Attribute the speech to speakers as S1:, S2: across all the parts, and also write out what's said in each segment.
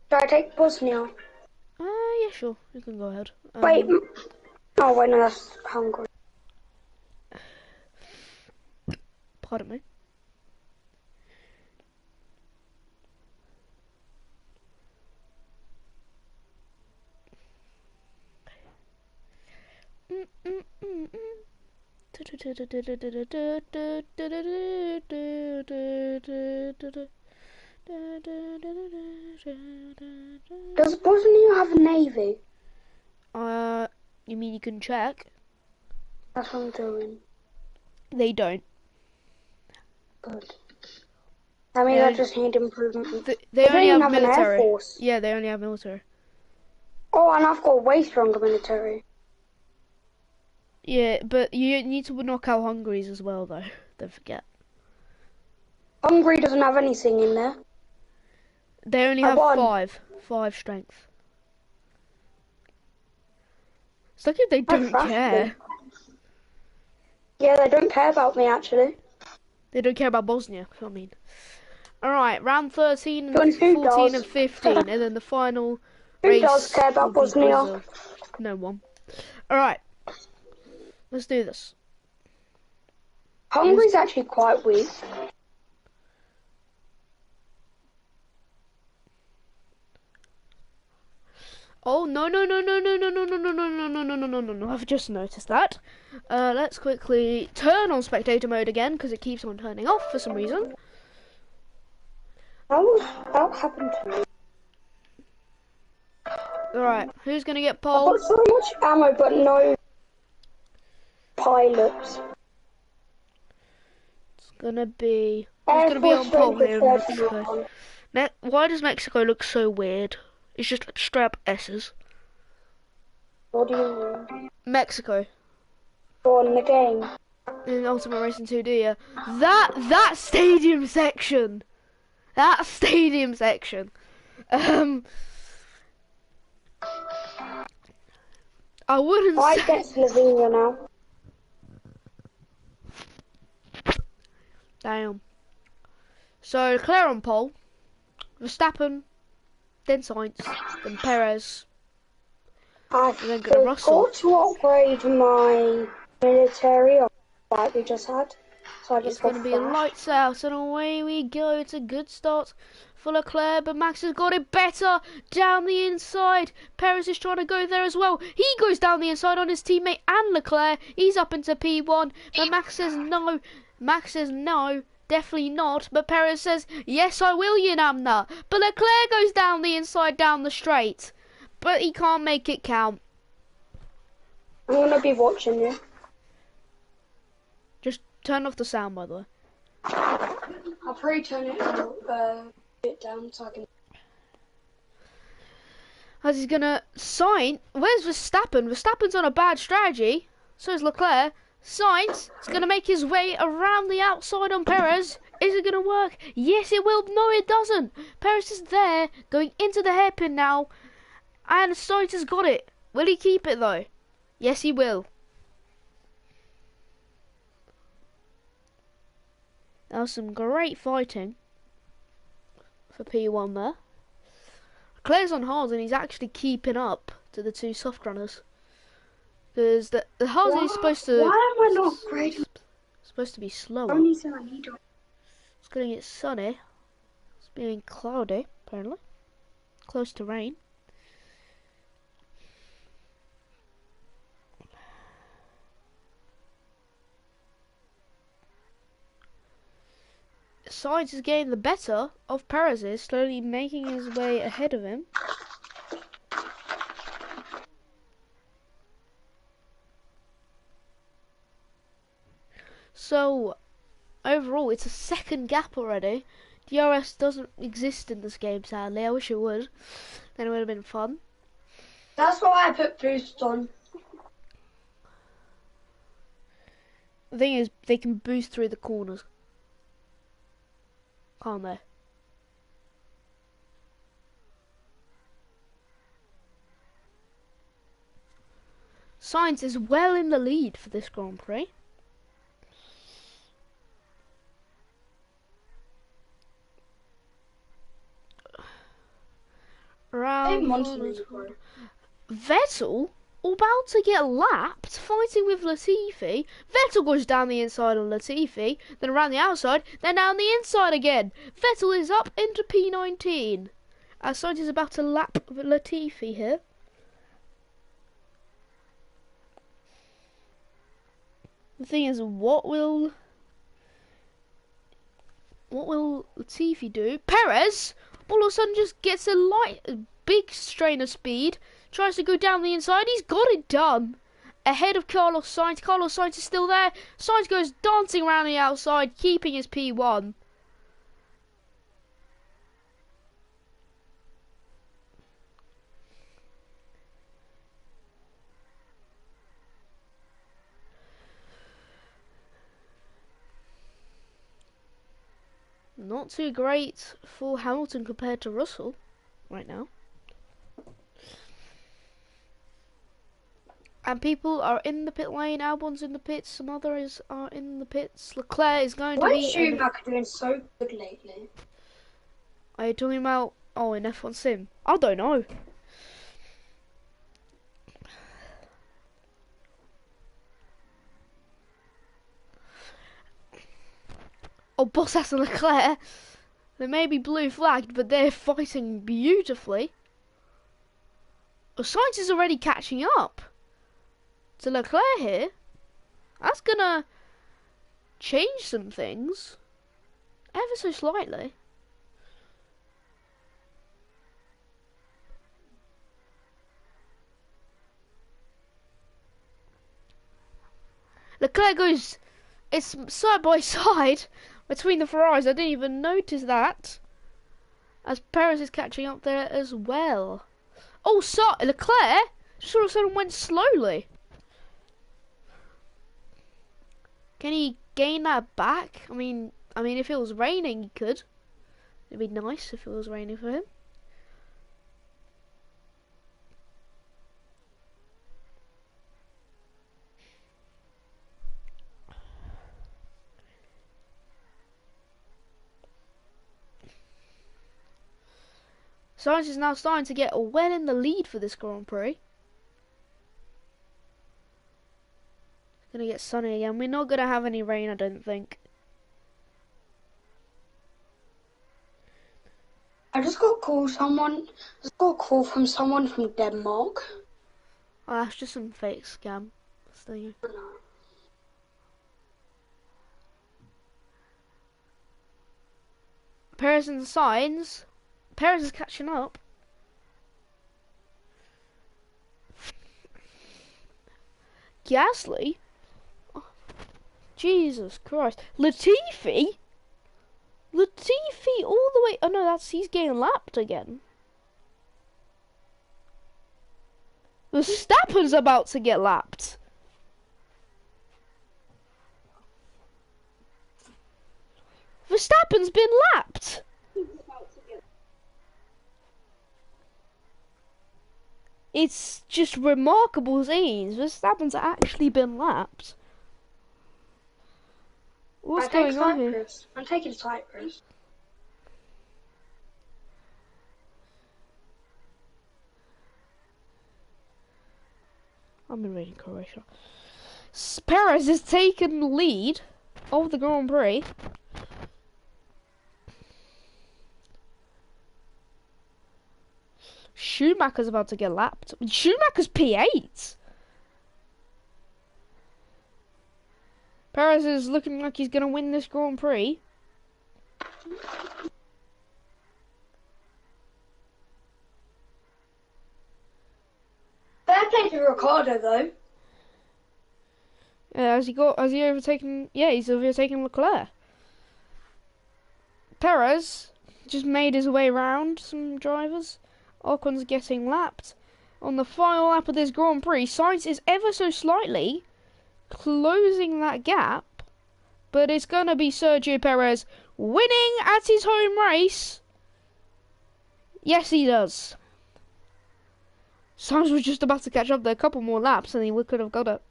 S1: Should I take Bosnia?
S2: Yeah, sure. You can go ahead.
S1: Wait, oh wait, no, that's Hungary.
S2: Pardon me.
S1: Does Bosnia have a navy?
S2: You mean you can check?
S1: That's what I'm doing.
S2: They don't.
S1: Good. That means I just need improvement.
S2: They
S1: don't
S2: only
S1: even
S2: have
S1: have an air
S2: military.
S1: force.
S2: Yeah, they only have military.
S1: Oh, and I've got way stronger military.
S2: Yeah, but you need to knock out Hungary's as well, though. Don't forget.
S1: Hungary doesn't have anything in there.
S2: They only
S1: I
S2: have
S1: won.
S2: five strength. It's like if they
S1: I
S2: don't
S1: thrashed
S2: care.
S1: them. Yeah, they don't care about me actually.
S2: They don't care about Bosnia. I mean. Alright, round 13 and
S1: Who
S2: 14
S1: does?
S2: and 15, and then the final
S1: Who does
S2: race
S1: care
S2: will
S1: about
S2: be
S1: Bosnia?
S2: Brazil. No one. Alright, let's do this.
S1: Hungary's actually quite weak.
S2: Oh no no no no no no no no no no no no no no no no no! I've just noticed that. Let's quickly turn on spectator mode again because it keeps on turning off for some reason.
S1: That happened to me.
S2: Alright, who's gonna get
S1: I've
S2: pole?
S1: got so much ammo but no pilots.
S2: It's gonna be who's
S1: Air
S2: gonna be
S1: Force
S2: on pole
S1: strength is
S2: here in Mexico?
S1: 31.
S2: Why does Mexico look so weird? It's just straight up S's.
S1: What do you mean?
S2: Mexico.
S1: Go on the game.
S2: In Ultimate Racing 2, do you? That stadium section. That stadium section. I wouldn't
S1: I
S2: say.
S1: get Slovenia now.
S2: Damn. So Leclerc on pole, Verstappen, then Sainz, then Perez,
S1: I
S2: and then got a Russell.
S1: forgot to upgrade my military on the fight we just had. So I
S2: It's
S1: just
S2: going
S1: got
S2: to be
S1: flash.
S2: lights out, and away we go. It's a good start for Leclerc, but Max has got it better down the inside. Perez is trying to go there as well. He goes down the inside on his teammate and Leclerc. He's up into P1, but Max says no. Max says no, definitely not. But Perez says, yes, I will, Yinamna. But Leclerc goes down the inside, down the straight. But he can't make it count.
S1: I'm gonna be watching you.
S2: Just turn off the sound, by the way.
S1: I'll probably turn it a bit down so I can.
S2: As he's gonna sign. Where's Verstappen? Verstappen's on a bad strategy. So is Leclerc. Sainz is gonna make his way around the outside on Perez. Is it gonna work? Yes, it will. No, it doesn't. Perez is there, going into the hairpin now, and Sainz has got it. Will he keep it though? Yes, he will. That was some great fighting for P1 there. Leclerc's on hard and he's actually keeping up to the two soft runners. Because the hard is supposed to.
S1: Why am I not upgrading?
S2: Supposed to be slower.
S1: Only thing I need.
S2: It's gonna get sunny. It's being cloudy, apparently. Close to rain. Sainz is getting the better of Perez, slowly making his way ahead of him. So, overall, it's a second gap already. DRS doesn't exist in this game, sadly. I wish it would. Then it would have been fun.
S1: That's why I put boost on.
S2: The thing is, they can boost through the corners. Can't they? Sainz is well in the lead for this Grand Prix.
S1: Same
S2: for
S1: monster,
S2: the
S1: bro.
S2: Vettel about to get lapped, fighting with Latifi. Vettel goes down the inside on Latifi, then around the outside, then down the inside again. Vettel is up into P19. Sainz is about to lap Latifi here. The thing is, what will Latifi do? Perez all of a sudden just gets a big strain of speed, tries to go down the inside. He's got it done. Ahead of Carlos Sainz. Carlos Sainz is still there. Sainz goes dancing around the outside, keeping his P1. Not too great for Hamilton compared to Russell right now. And people are in the pit lane. Albon's in the pits. Some others are in the pits. Leclerc is going to be...
S1: Why is Schumacher doing so good lately?
S2: Are you talking about... Oh, in F1 Sim? I don't know. Oh, Bottas and Leclerc. They may be blue flagged, but they're fighting beautifully. Oh, Sainz is already catching up to Leclerc here. That's gonna change some things. Ever so slightly. Leclerc goes... It's side by side between the Ferraris. I didn't even notice that. As Perez is catching up there as well. Oh, Leclerc just all of a sudden went slowly. Can he gain that back? I mean, if it was raining, he could. It'd be nice if it was raining for him. Sainz is now starting to get well in the lead for this Grand Prix. It's gonna get sunny again. We're not gonna have any rain, I don't think.
S1: I just got a call from someone from Denmark.
S2: Oh, that's just some fake scam. Thing. Perez and Sainz. Perez is catching up. Gasly? Oh, Jesus Christ. Latifi? Latifi all the way... Oh no, he's getting lapped again. Verstappen's about to get lapped. Verstappen's been lapped. It's just remarkable scenes. Verstappen's actually been lapped. What's going on here?
S1: I'm taking Cyprus.
S2: I'm in reading Croatia. Perez has taken the lead of the Grand Prix. Schumacher's about to get lapped. Schumacher's P8. Perez is looking like he's going to win this Grand Prix.
S1: Fair play to Ricciardo though.
S2: Has he overtaken? Yeah, he's overtaken Leclerc. Perez just made his way around some drivers. Ocon's getting lapped. On the final lap of this Grand Prix, Sainz is ever so slightly closing that gap, but it's going to be Sergio Perez winning at his home race. Yes, he does. Sainz was just about to catch up there, a couple more laps and he could have got it.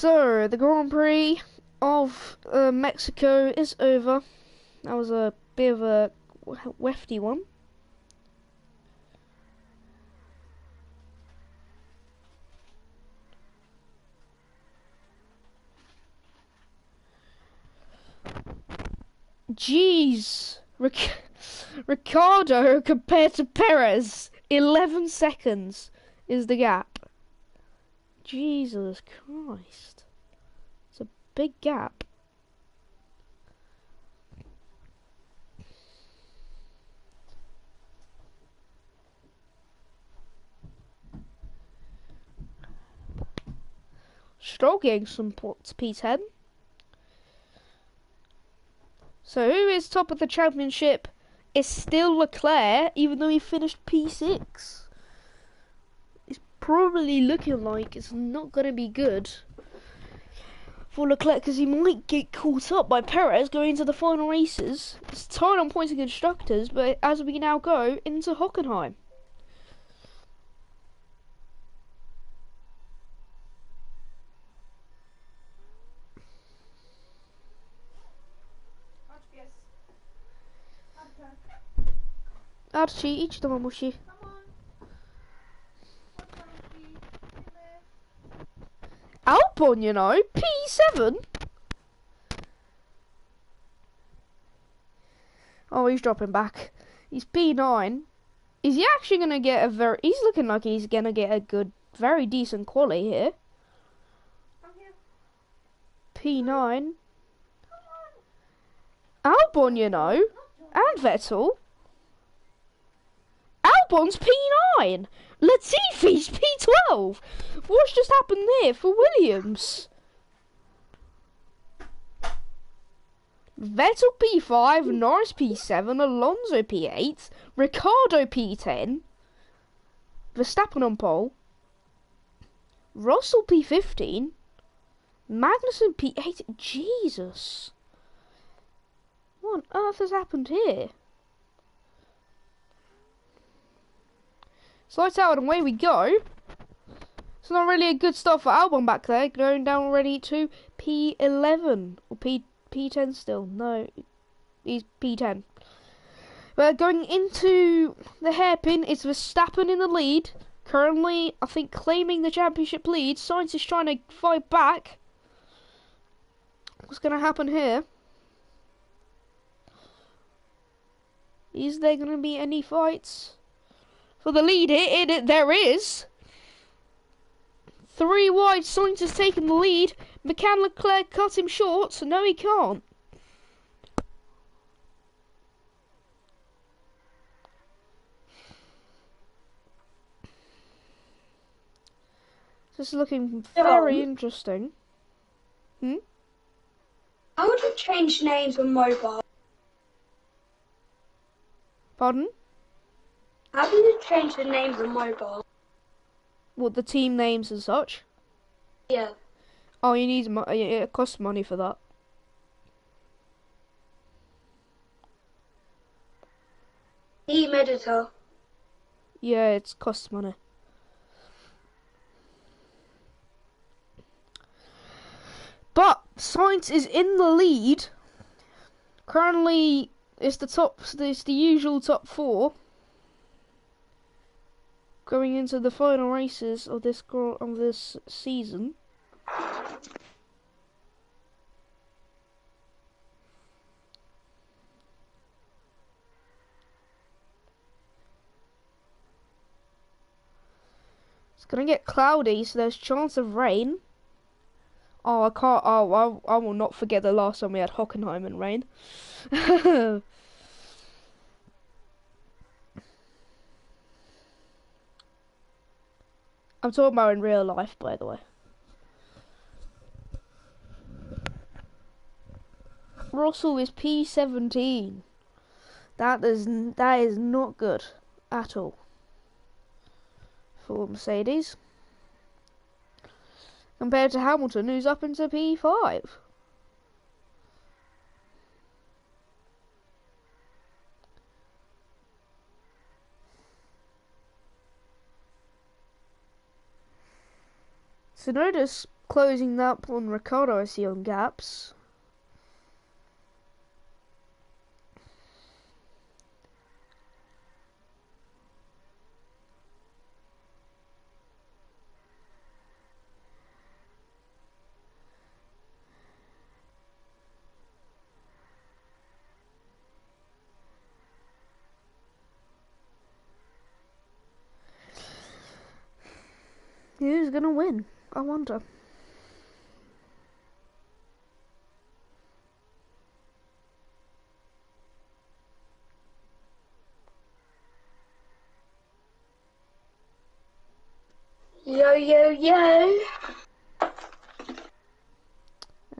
S2: So, the Grand Prix of Mexico is over. That was a bit of a hefty one. Jeez! Ricardo compared to Perez, 11 seconds is the gap. Jesus Christ. It's a big gap. Stroll getting some points, P10. So who is top of the championship is still Leclerc, even though he finished P6. It's probably looking like it's not going to be good for Leclerc because he might get caught up by Perez going into the final races. It's tied on points of constructors, but as we now go into Hockenheim. Archie, idź do mamusi. Albon, you know, P7. Oh, he's dropping back. He's P9. Is he actually gonna get a very? He's looking like he's gonna get a good, very decent quali here. P9. Albon, you know, and Vettel. Albon's P9. Latifi's P12. What's just happened there for Williams? Vettel P5, Norris P7, Alonso P8, Ricciardo P10, Verstappen on pole, Russell P15, Magnussen P8. Jesus. What on earth has happened here? Lights out and away we go. It's not really a good start for Albon back there, going down already to P11 or P10 still. No, he's P10. But going into the hairpin, it's Verstappen in the lead. Currently, I think claiming the championship lead. Sainz is trying to fight back. What's going to happen here? Is there going to be any fights for the lead here? There is. 3 wide, Sainz has taken the lead. Leclerc cut him short. No, he can't. This is looking very interesting.
S1: How would you change names on mobile?
S2: Pardon?
S1: How do you change the names on mobile?
S2: What, the team names and such?
S1: Yeah.
S2: Oh, you need it costs money for that.
S1: Team editor.
S2: Yeah, it costs money. But Sainz is in the lead. Currently, it's the usual top 4. Going into the final races of this season. It's gonna get cloudy, so there's chance of rain. Oh, I can't. Oh, I will not forget the last time we had Hockenheim and rain. I'm talking about in real life, by the way. Russell is P17. That is not good at all for Mercedes. Compared to Hamilton, who's up into P5. So notice Closing that on Ricardo, I see on gaps. Who's gonna win? I wonder.
S1: Yo, yo, yo.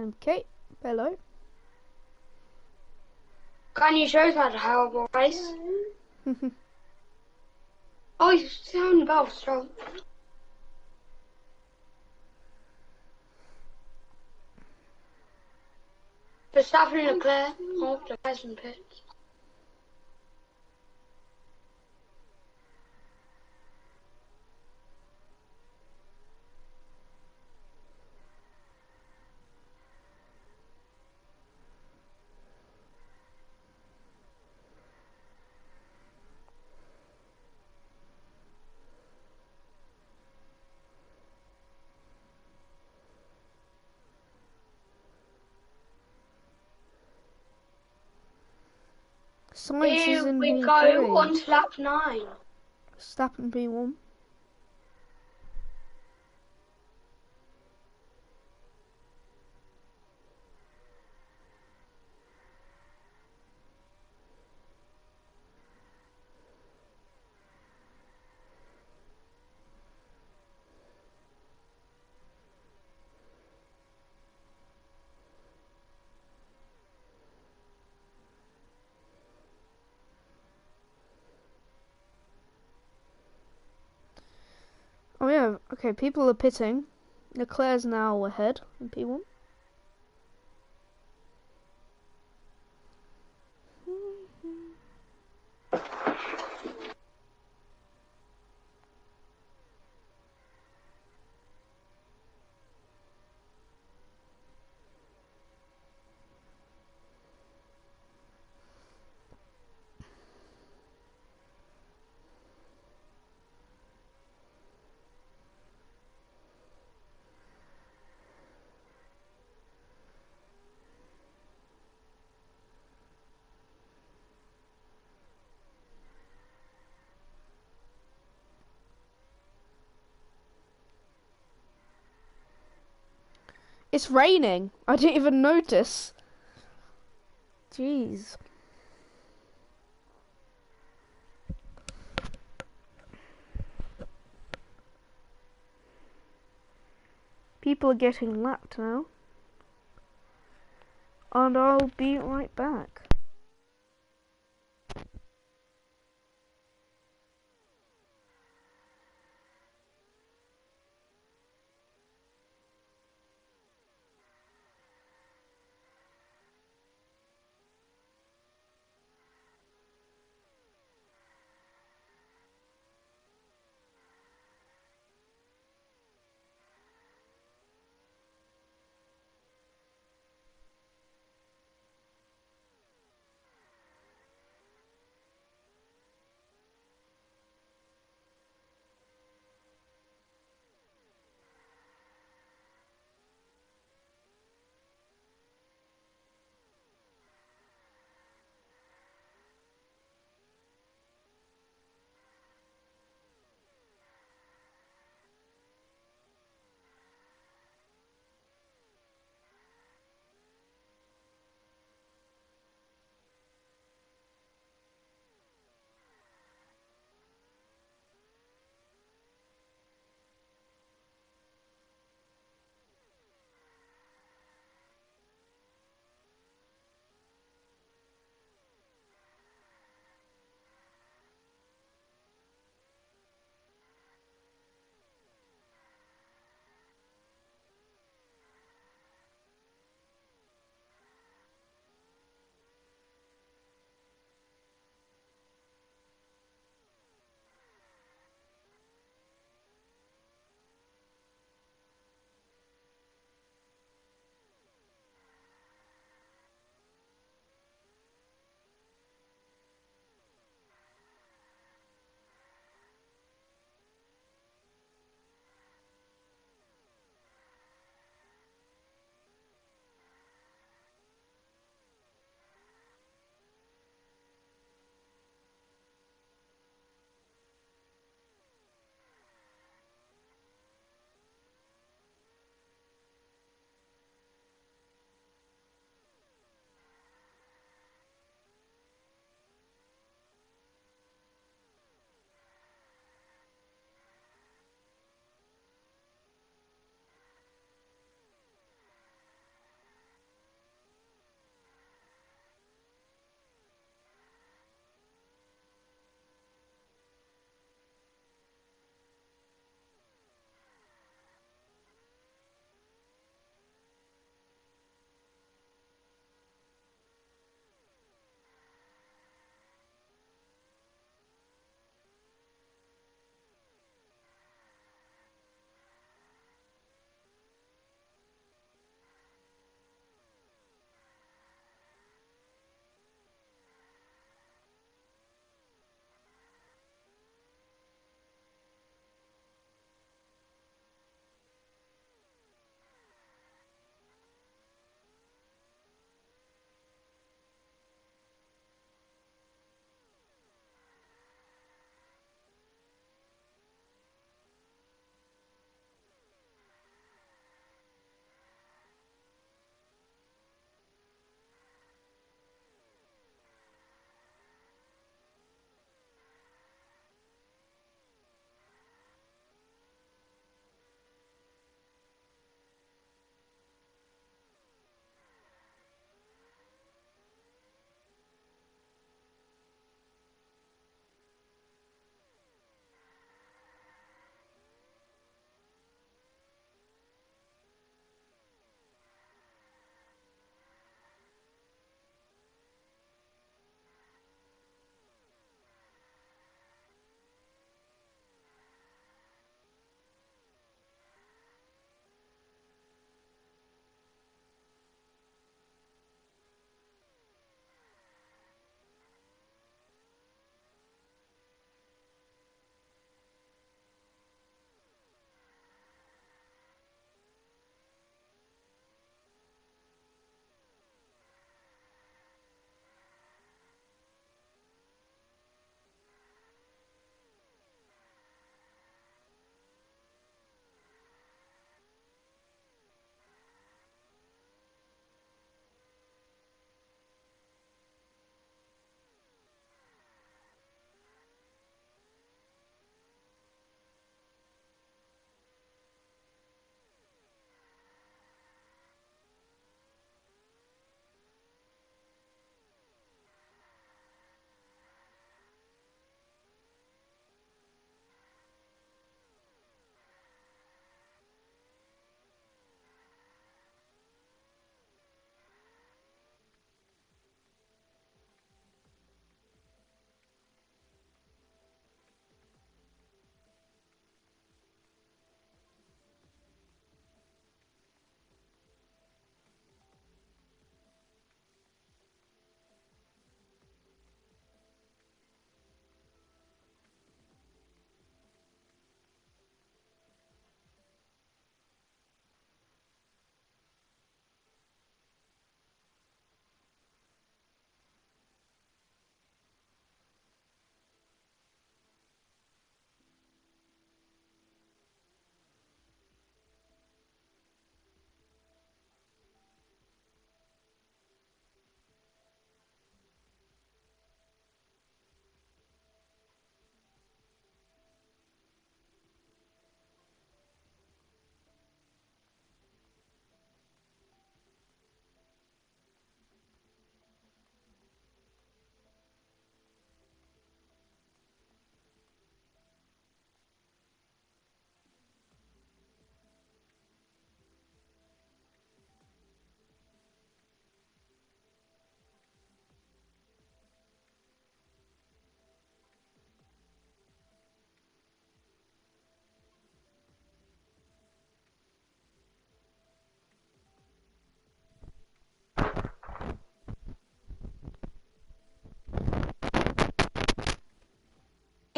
S2: Okay, hello.
S1: Can you show us how to horrible race? Oh, you sound about strong. Verstappen and Leclerc. Oh, Leclerc's in pits.
S2: Science is
S1: Here
S2: in
S1: we
S2: P3.
S1: go on to lap 9.
S2: Verstappen P1. Oh yeah, okay, people are pitting. Leclerc's now ahead in P1. It's raining. I didn't even notice. Jeez. People are getting lapped now. And I'll be right back.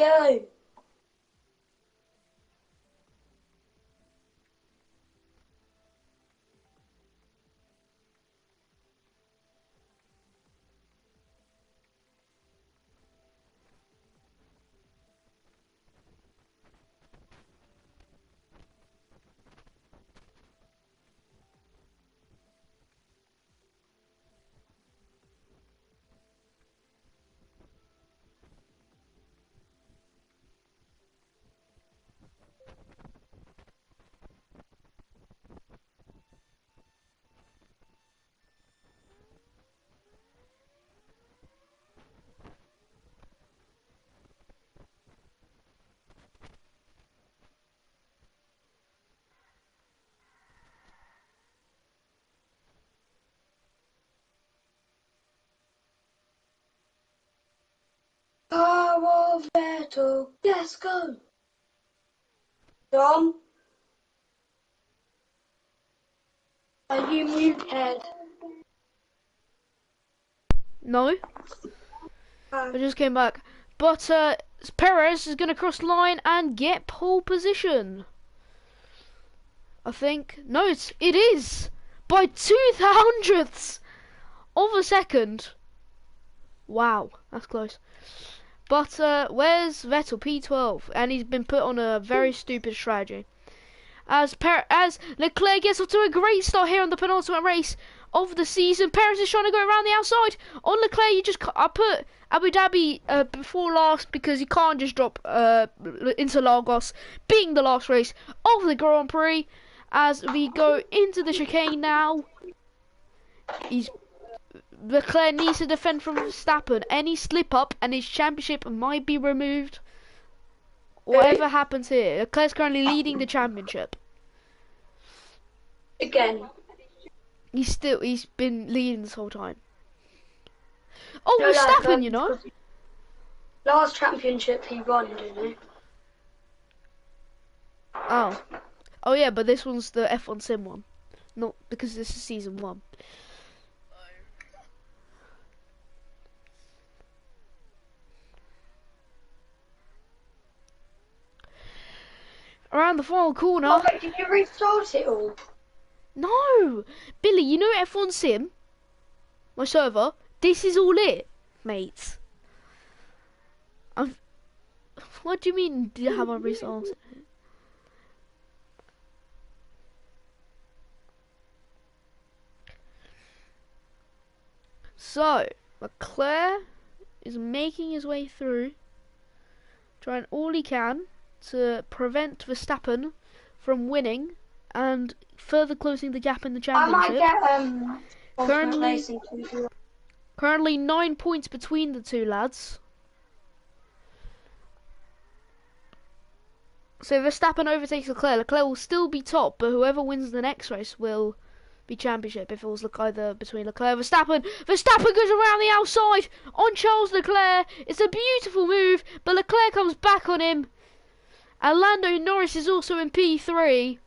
S1: Yo. Power of Vettel, let's go. Dom, are you muted?
S2: No, I just came back. But Perez is going to cross the line and get pole position. I think. No, it is by 0.02 of a second. Wow, that's close. But where's Vettel? P12, and he's been put on a very stupid strategy. As Leclerc gets off to a great start here on the penultimate race of the season. Perez is trying to go around the outside. On Leclerc, I put Abu Dhabi before last because you can't just drop Interlagos, being the last race of the Grand Prix. As we go into the chicane now, Leclerc needs to defend from Verstappen. Any slip up and his championship might be removed. Whatever happens here, Leclerc's currently leading the championship.
S1: Again.
S2: He's been leading this whole time. Oh, no, Verstappen, you know.
S1: Last championship he won, didn't he?
S2: Oh yeah, but this one's the F1 Sim one, not because this is season 1. Around the final corner.
S1: Oh, wait, did you restart it all?
S2: No, Billy, you know F1 Sim, my server. This is all it, mate. What do you mean? Have I restarted it? So, Leclerc is making his way through, trying all he can to prevent Verstappen from winning and further closing the gap in the championship.
S1: I might get
S2: currently 9 points between the two lads. So Verstappen overtakes Leclerc. Leclerc will still be top, but whoever wins the next race will be championship. If it was either between Leclerc and Verstappen. Verstappen goes around the outside on Charles Leclerc. It's a beautiful move, but Leclerc comes back on him. And Lando Norris is also in P3.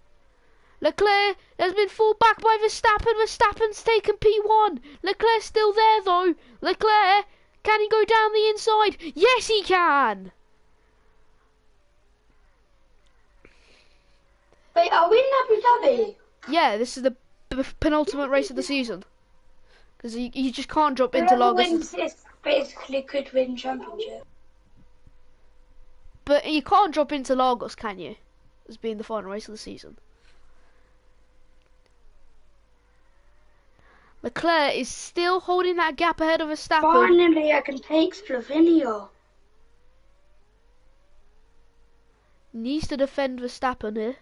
S2: Leclerc has been fought back by Verstappen. Verstappen's taken P1. Leclerc's still there though. Leclerc, can he go down the inside? Yes, he can.
S1: Wait, are we in Abu Dhabi?
S2: Yeah, this is the penultimate race of the season. Because you just can't drop into Lagos.
S1: Wins this basically could win championship.
S2: But you can't drop into Lagos, can you? As being the final race of the season. Leclerc is still holding that gap ahead of Verstappen.
S1: Finally, I can take Slovenia.
S2: Needs to defend Verstappen here.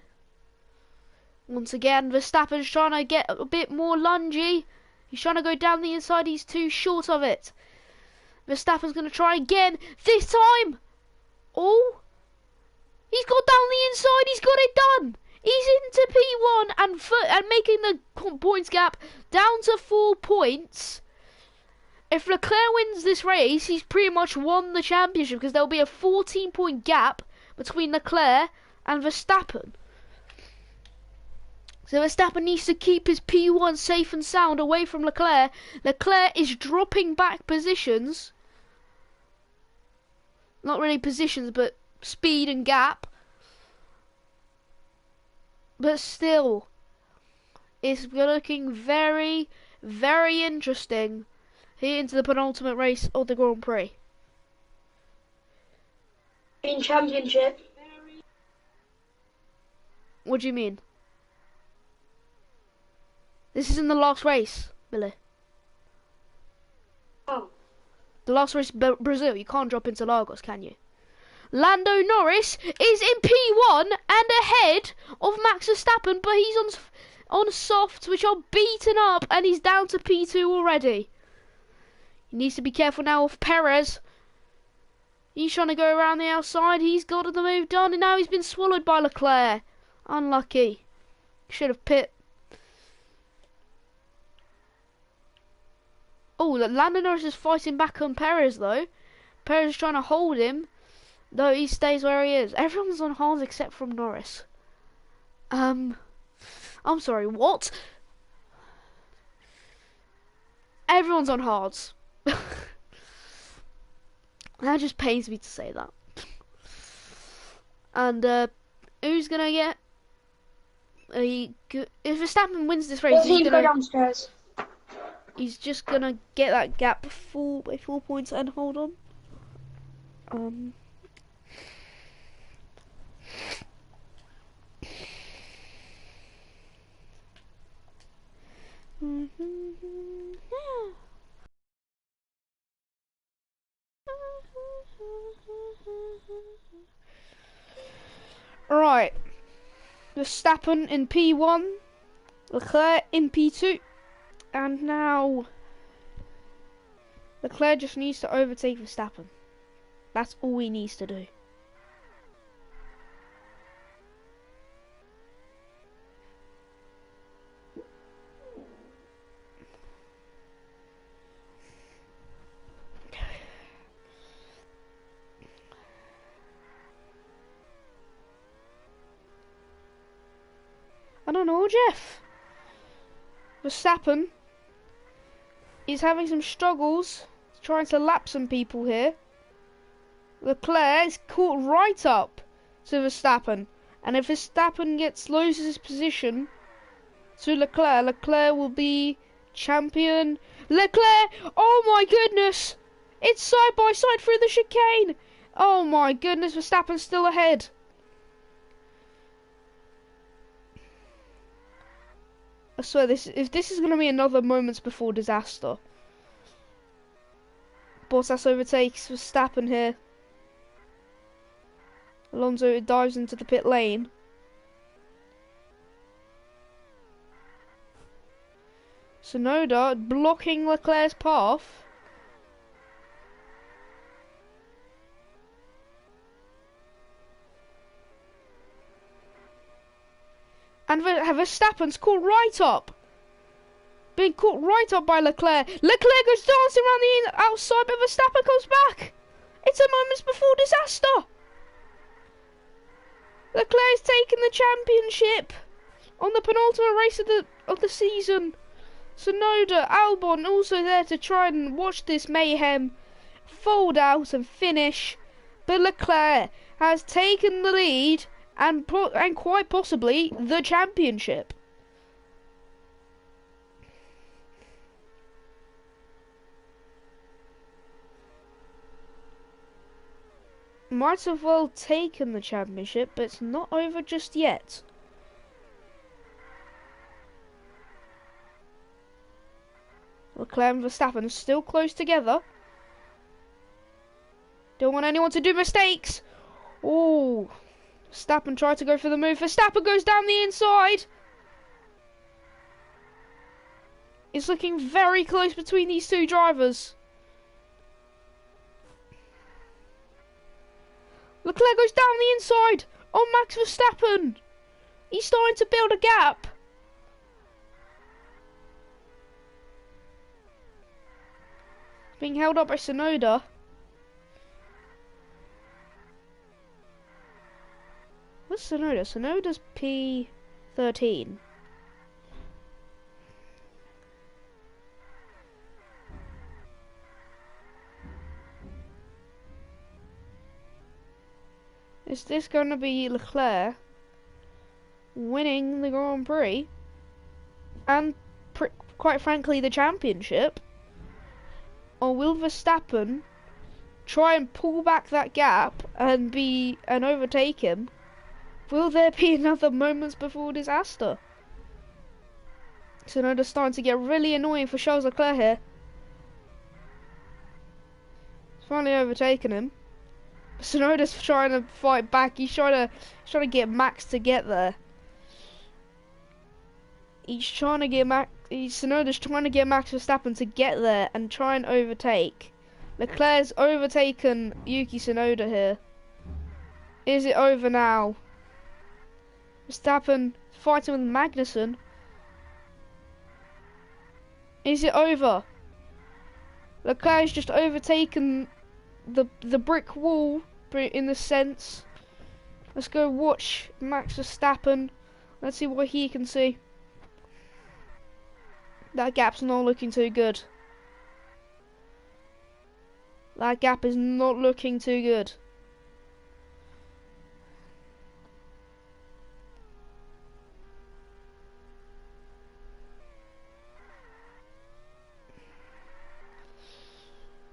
S2: Once again, Verstappen's trying to get a bit more lungy. He's trying to go down the inside. He's too short of it. Verstappen's going to try again. This time! Oh! He's got down the inside. He's got it done. He's into P1 and making the points gap down to 4 points. If Leclerc wins this race, he's pretty much won the championship because there'll be a 14-point gap between Leclerc and Verstappen. So Verstappen needs to keep his P1 safe and sound away from Leclerc. Leclerc is dropping back positions. Not really positions, but speed and gap. But still, it's looking very, very interesting here into the penultimate race of the Grand Prix.
S1: In championship.
S2: What do you mean? This isn't the last race, Billy.
S1: Oh.
S2: The last race is Brazil. You can't drop into Lagos, can you? Lando Norris is in P1 and ahead of Max Verstappen, but he's on softs which are beaten up and he's down to P2 already. He needs to be careful now of Perez. He's trying to go around the outside. He's got the move done and now he's been swallowed by Leclerc. Unlucky. Should have pit. Oh, Lando Norris is fighting back on Perez though. Perez is trying to hold him. Though he stays where he is. Everyone's on hards except from Norris. I'm sorry, what? Everyone's on hards. That just pains me to say that. And who's gonna get? If Verstappen wins this race,
S1: He's gonna go downstairs.
S2: He's just gonna get that gap by 4 points and hold on. Right, Verstappen in P1, Leclerc in P2, and now Leclerc just needs to overtake Verstappen. That's all he needs to do. I don't know, Jeff. Verstappen is having some struggles trying to lap some people here. Leclerc is caught right up to Verstappen, and if Verstappen loses his position to Leclerc, Leclerc will be champion. Leclerc! Oh my goodness! It's side by side through the chicane. Oh my goodness! Verstappen's still ahead. I swear, if this is going to be another moments before disaster. Bottas overtakes Verstappen here. Alonso dives into the pit lane. Tsunoda blocking Leclerc's path. And Verstappen's caught right up. Being caught right up by Leclerc. Leclerc goes dancing around the outside, but Verstappen comes back. It's a moments before disaster. Leclerc's taken the championship on the penultimate race of the season. Tsunoda, Albon also there to try and watch this mayhem fold out and finish. But Leclerc has taken the lead and quite possibly the championship. Might have well taken the championship, but it's not over just yet. Leclerc and Verstappen are still close together. Don't want anyone to do mistakes. Oh, Verstappen tried to go for the move. Verstappen goes down the inside. It's looking very close between these two drivers. Leclerc goes down the inside on Max Verstappen. He's starting to build a gap. Being held up by Tsunoda. What's Tsunoda? Tsunoda's P13. Is this going to be Leclerc winning the Grand Prix and quite frankly the championship, or will Verstappen try and pull back that gap and overtake him? Will there be another moments before disaster? So now they're starting to get really annoying for Charles Leclerc here. He's finally overtaken him. Sonoda's trying to fight back. He's trying to get Max to get there. Sonoda's trying to get Max Verstappen to get there and try and overtake. Leclerc's overtaken Yuki Tsunoda here. Is it over now? Verstappen fighting with Magnussen. Is it over? Leclerc's just overtaken the brick wall, in the sense. Let's go watch Max Verstappen. Let's see what he can see. That gap's not looking too good. That gap is not looking too good.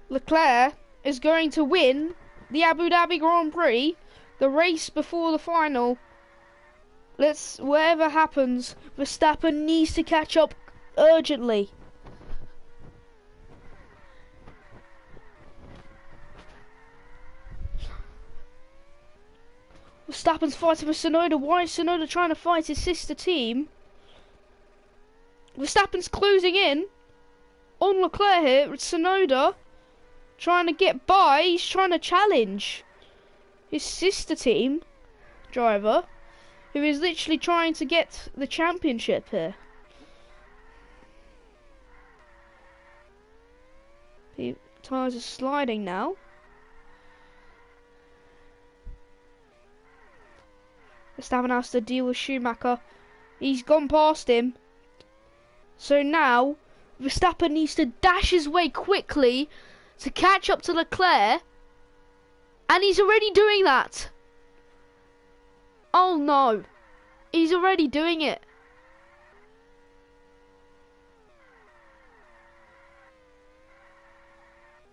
S2: Leclerc is going to win the Abu Dhabi Grand Prix, the race before the final. Whatever happens, Verstappen needs to catch up urgently. Verstappen's fighting with Tsunoda. Why is Tsunoda trying to fight his sister team? Verstappen's closing in on Leclerc here with Tsunoda. Trying to get by, he's trying to challenge his sister team driver, who is literally trying to get the championship here. The tyres are sliding now. Verstappen has to deal with Schumacher. He's gone past him. So now, Verstappen needs to dash his way quickly to catch up to Leclerc, and he's already doing that. Oh no, he's already doing it.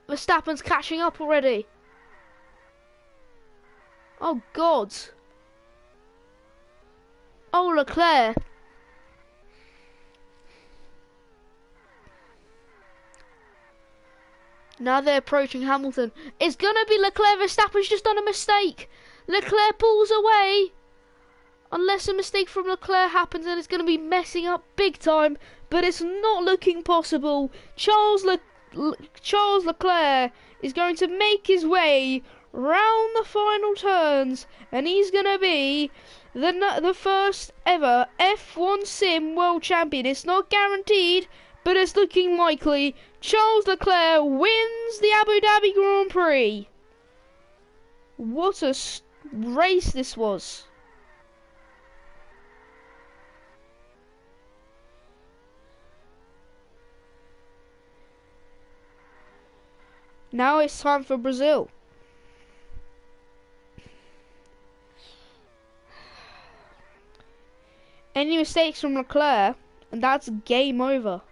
S2: Verstappen's catching up already. Oh God. Oh, Leclerc. Now they're approaching Hamilton. It's gonna be Leclerc. Verstappen's just done a mistake. Leclerc pulls away. Unless a mistake from Leclerc happens, and it's gonna be messing up big time. But it's not looking possible. Charles Leclerc is going to make his way round the final turns, and he's gonna be the first ever F1 Sim World Champion. It's not guaranteed, but it's looking likely. Charles Leclerc wins the Abu Dhabi Grand Prix. What a race this was. Now it's time for Brazil. Any mistakes from Leclerc, and that's game over.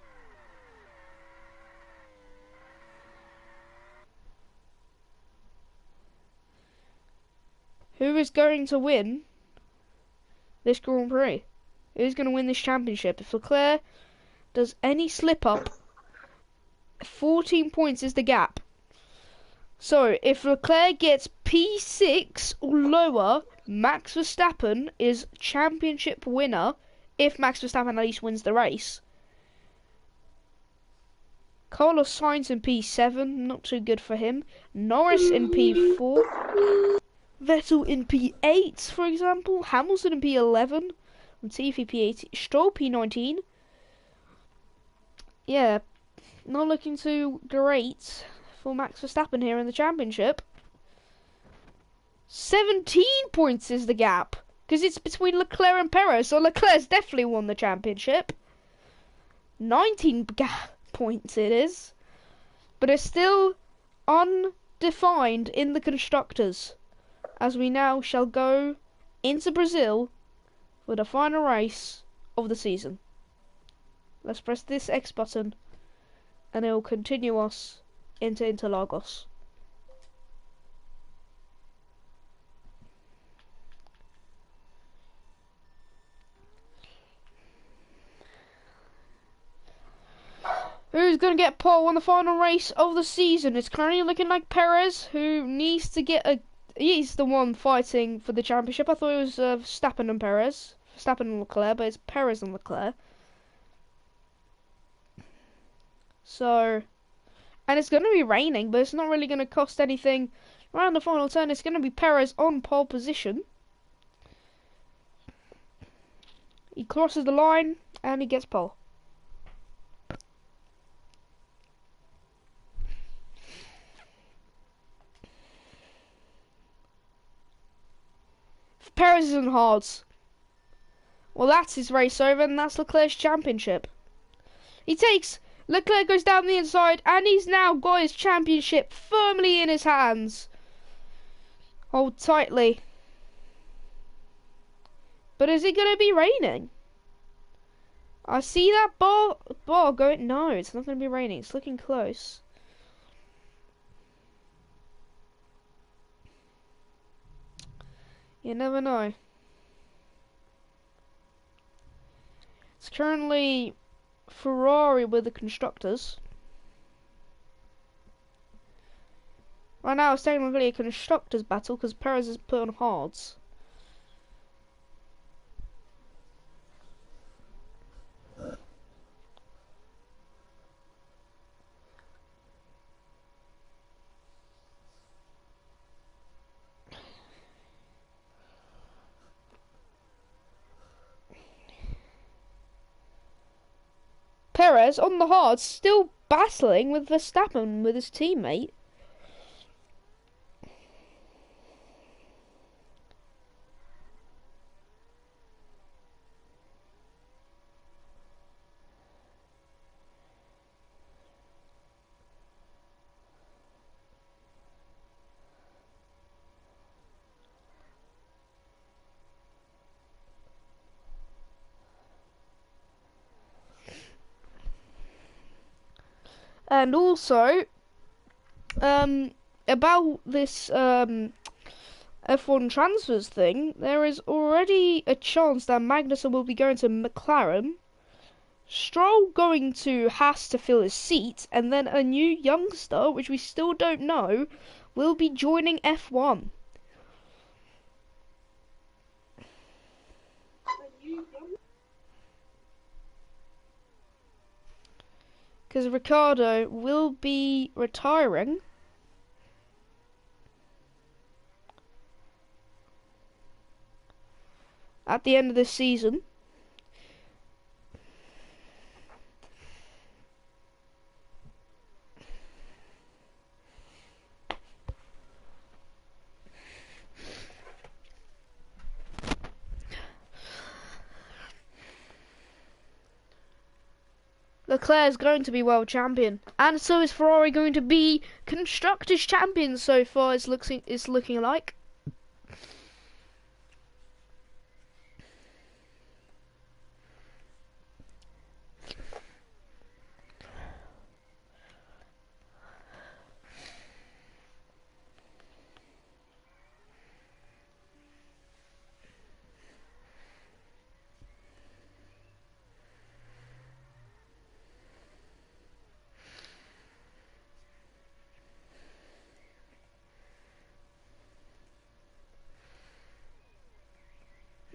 S2: Who is going to win this Grand Prix? Who's going to win this championship? If Leclerc does any slip up, 14 points is the gap. So if Leclerc gets P6 or lower, Max Verstappen is championship winner. If Max Verstappen at least wins the race. Carlos Sainz in P7, not too good for him. Norris in P4. Vettel in P8, for example. Hamilton in P11. Latifi P18. Stroll P19. Yeah, not looking too great for Max Verstappen here in the championship. 17 points is the gap, because it's between Leclerc and Perez, so Leclerc's definitely won the championship. 19 points it is, but it's still undefined in the constructors, as we now shall go into Brazil for the final race of the season. Let's press this X button and it will continue us into Interlagos. Who's going to get pole on the final race of the season? It's currently looking like Perez, who needs to get a... He's the one fighting for the championship. I thought it was Verstappen and Perez. Verstappen and Leclerc, but it's Perez and Leclerc. So... And it's going to be raining, but it's not really going to cost anything. Around the final turn, it's going to be Perez on pole position. He crosses the line, and he gets pole. Perez is on hards. Well, that's his race over, and that's Leclerc's championship. Leclerc goes down the inside, and he's now got his championship firmly in his hands. Hold tightly. But is it going to be raining? I see that bar going. No, it's not going to be raining. It's looking close. You never know. It's currently Ferrari with the constructors. Right now it's technically a constructors battle because Perez is put on hards. Perez on the hards, still battling with Verstappen with his teammate. And also, about this F1 transfers thing, there is already a chance that Magnussen will be going to McLaren, Stroll going to Haas to fill his seat, and then a new youngster, which we still don't know, will be joining F1. Because Ricciardo will be retiring. At the end of this season. Leclerc is going to be world champion, and so is Ferrari going to be constructors champions. So far, it's looking like.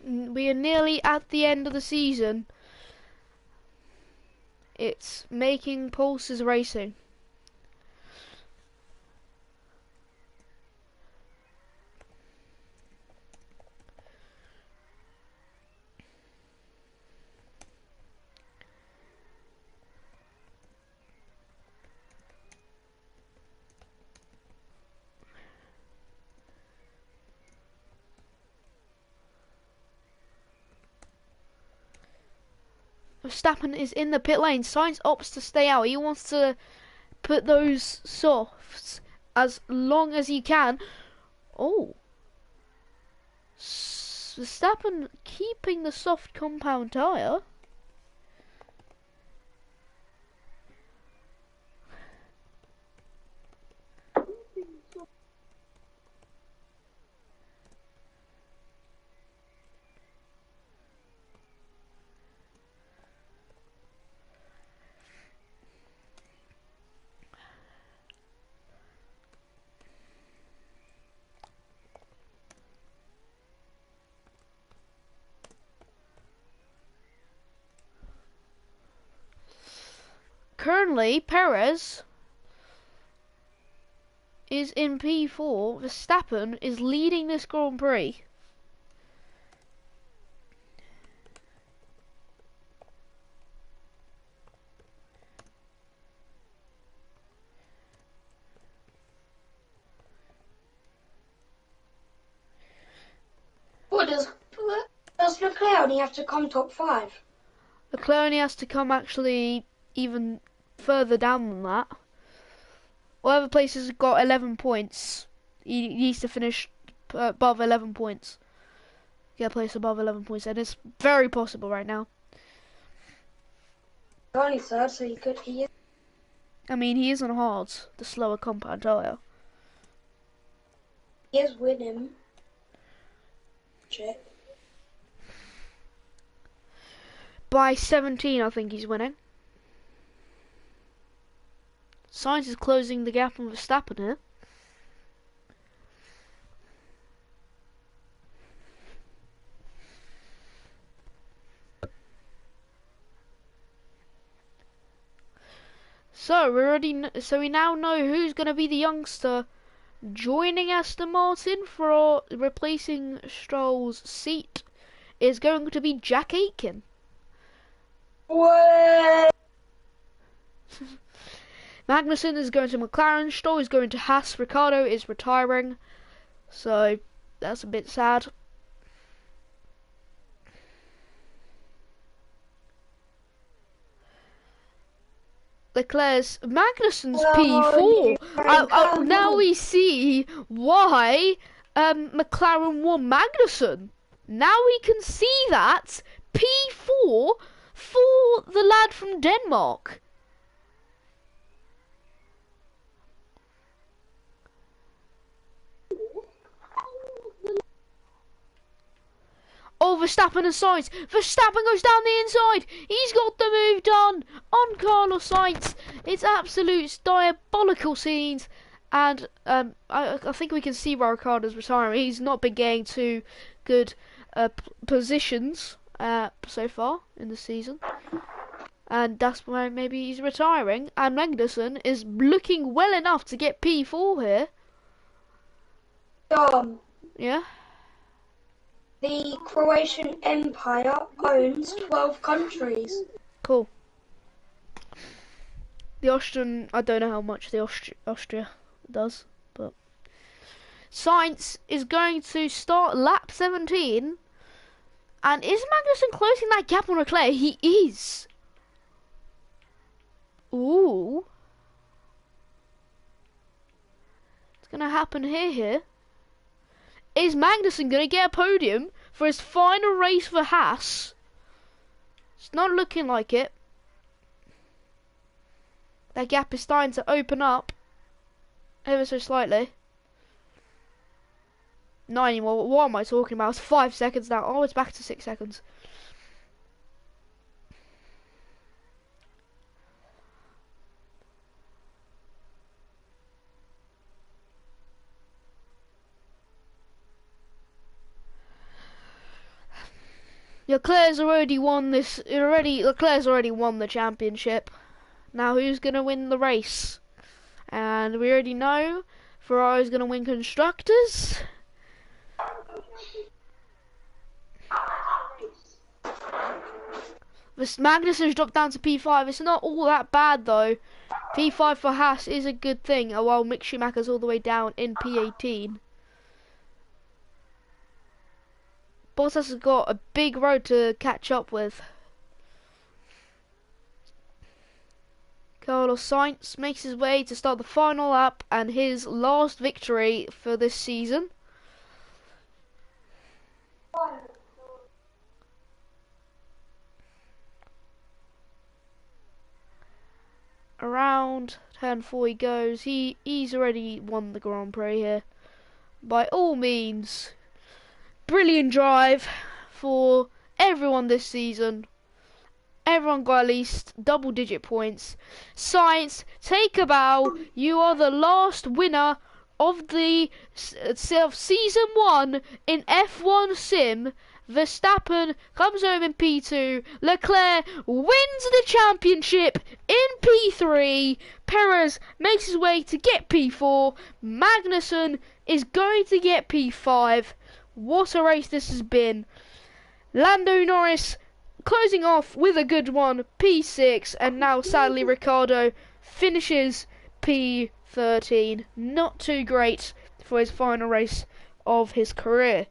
S2: We are nearly at the end of the season. It's making pulses racing. Verstappen is in the pit lane. Sainz opts to stay out. He wants to put those softs as long as he can. Oh, Verstappen keeping the soft compound tyre. Currently, Perez is in P4. Verstappen is leading this Grand Prix.
S1: What does Leclerc only have to come top 5?
S2: Leclerc only has to come actually even further down than that. Whatever place has got 11 points, he needs to finish above 11 points. Get a place above 11 points, and it's very possible right now.
S1: Only third, so he is.
S2: I mean, he is on hards, the slower compound tyre.
S1: He is winning. Shit.
S2: By 17, I think he's winning. Sainz is closing the gap on Verstappen here. So we now know who's going to be the youngster joining Aston Martin for replacing Stroll's seat. Is going to be Jack Aitken.
S1: What?
S2: Magnussen is going to McLaren, Stroll is going to Haas, Ricciardo is retiring, so that's a bit sad. Magnussen's P4. Now we see why McLaren won Magnussen. Now we can see that P4 for the lad from Denmark. Oh, Verstappen and Sainz. Verstappen goes down the inside. He's got the move done on Carlos Sainz. It's absolute diabolical scenes. And I think we can see why Ricciardo's retiring. He's not been getting too good positions so far in the season. And that's why maybe he's retiring. And Magnussen is looking well enough to get P4 here. Yeah?
S1: The Croatian Empire owns 12 countries.
S2: Cool. The Austrian, I don't know how much the Austria does, but Sainz is going to start lap 17. And is Magnussen closing that gap on Leclerc? He is. Ooh. What's going to happen here? Is Magnussen going to get a podium for his final race for Haas? It's not looking like it. That gap is starting to open up ever so slightly. Not anymore. What am I talking about? It's 5 seconds now. Oh, it's back to 6 seconds. Leclerc's already won this. Leclerc's already won the championship. Now who's gonna win the race? And we already know Ferrari's gonna win constructors. This Magnussen's dropped down to P5. It's not all that bad though. P5 for Haas is a good thing. While Mick Schumacher's all the way down in P18. Bottas has got a big road to catch up with. Carlos Sainz makes his way to start the final lap and his last victory for this season. around turn 4 he goes. He's already won the Grand Prix here. By all means, brilliant drive for everyone this season. Everyone got at least double-digit points. Science, take a bow. You are the last winner of the season 1 in F1 Sim. Verstappen comes home in P2. Leclerc wins the championship in P3. Perez makes his way to get P4. Magnussen is going to get P5. What a race this has been. Lando Norris closing off with a good one, P6, and now sadly Ricciardo finishes P13. Not too great for his final race of his career.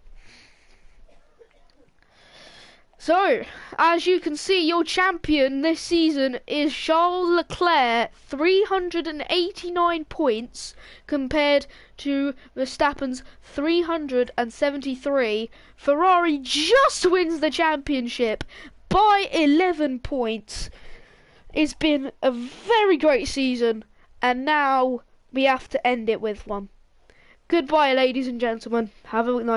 S2: So, as you can see, your champion this season is Charles Leclerc, 389 points compared to Verstappen's 373. Ferrari just wins the championship by 11 points. It's been a very great season, and now we have to end it with one. Goodbye, ladies and gentlemen. Have a nice